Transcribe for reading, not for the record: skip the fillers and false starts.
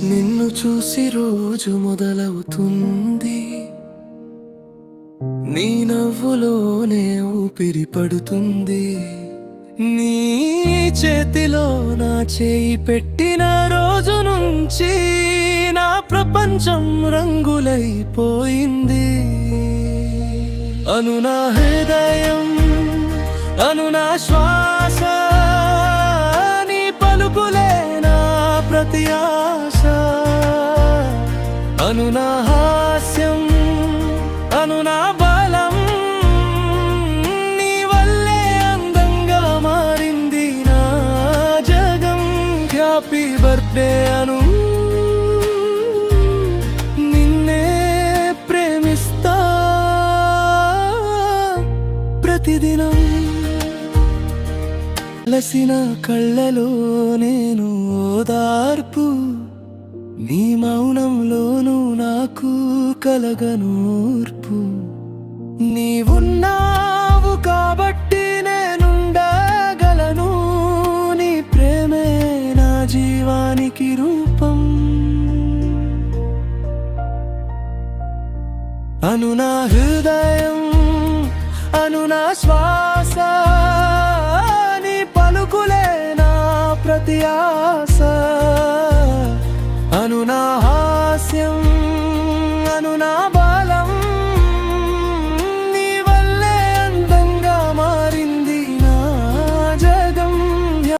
నిన్ను చూసి రోజు మొదలవుతుంది, నీ నవ్వులోనే ఊపిరి పడుతుంది. నీ చేతిలో నా చేయి పెట్టిన రోజు నుంచి నా ప్రపంచం రంగులైపోయింది. అను నా హృదయం, అను నా శ్వాస, నీ పలుకులే నా ప్రతి ఆశ. అను నా హాస్యం, అను నా బలం, నీ వల్లే అందంగా మారింది నా జగం. హ్యాపీ బర్త్డే అను, నిన్నే ప్రేమిస్తా ప్రతిదినం. లసిన కళ్ళలో నేను ఓదార్పు, నీ మౌనంలోనూ నాకు కలగనూర్పు. నీవున్నావు కాబట్టి నేనుండగలను, నీ ప్రేమే నా జీవానికి రూపం. అను నా హృదయం, అను నా శ్వాస, నీ పలుకులే నా ప్రతి ఆశ. అను నా హాస్యం,